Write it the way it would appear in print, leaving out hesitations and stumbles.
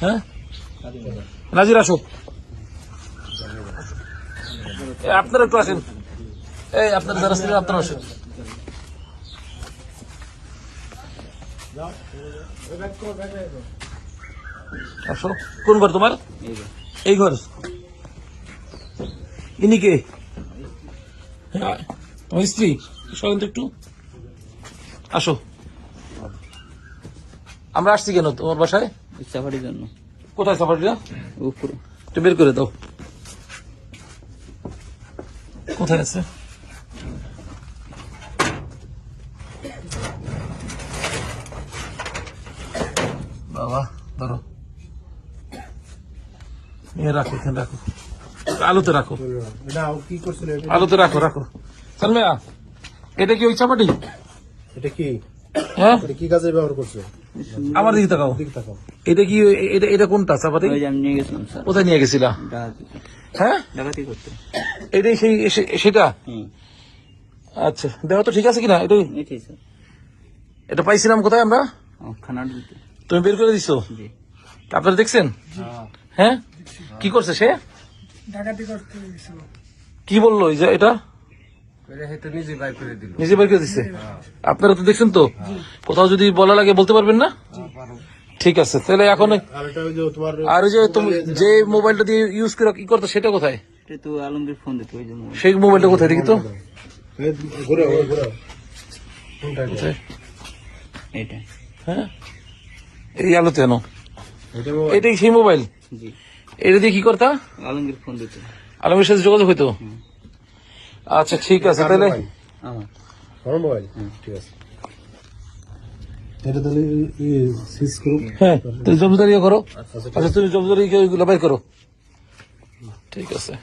হ্যাঁ নাজির আসো, আপনারা একটু আসেন, এই আপনার যারা ছিলেন আপনারা আসেন। আসো, কোন ঘর তোমার? এই ঘর। ইনি কে? হ্যাঁ, তোমার স্ত্রী? সরেন তো একটু, আসো। আমরা আসছি কেন তোমার বাসায়? সাফারির জন্য। কোথায় সাফারিটা? উপরে। একটু বের করে দাও, কোথায় আছে? বাবা ধরো, রাখো, এখানে রাখো, আলোতে রাখো, আলোতে রাখো, রাখো। সালমিয়া, এটা কি ওই চাপাটি? এটা কি? হ্যাঁ, এটা কি কাজে ব্যবহার করছো? আমার দিকে তাকাও। এটা কি? এটা কোনটা চাপাতি? ওই যে আমি নিয়ে গেছিলাম স্যার। কোথায় নিয়ে গেছিলা? হ্যাঁ, ডাকাতি করতে। এটাই সেটা? হুম, আচ্ছা, দেহ তো ঠিক আছে কিনা? এটাই এটাই স্যার। এটা পাইছিলাম কোথায় আমরা? খানার দিতে। তুমি বের করে দিছো? জি। আপনারা দেখছেন? হ্যাঁ, কি করছে সে? ডাকাতি করতে গেছিল। কি বললো এই যে এটা? নিজে বাই করে দিল। নিজে বের করে দিচ্ছে? আপনারা তো দেখছেন তো? কোথাও যদি বলা লাগে বলতে পারবেন না? ঠিক আছে, তাহলে এখন আর এটা ওই যে তোমার আর ওই যে তুমি যে মোবাইলটা দিয়ে ইউজ করে কি করতো সেটা কোথায়? এটা তো আলমগীর ফোন দিত ওই জন্য। সেই মোবাইলটা কোথায় দেখি তো? ঘুরে ঘুরে কোনটা এটা? কোথায়? এটা। হ্যাঁ, এই আলোতে আনো। এটা এটাই সেই মোবাইল? জি। এটা দিয়ে কি করতা? আলমগীর ফোন দিত। আলমের সাথে যোগাযোগ হইতো? আচ্ছা ঠিক আছে, তাহলে আমার। আমার মোবাইল? ঠিক আছে। এটা তাহলে সিজ করুন। হ্যাঁ, তুমি জবরদারি করো। আচ্ছা, তুমি জবরদারি ওইগুলো বাইর করো। ঠিক আছে।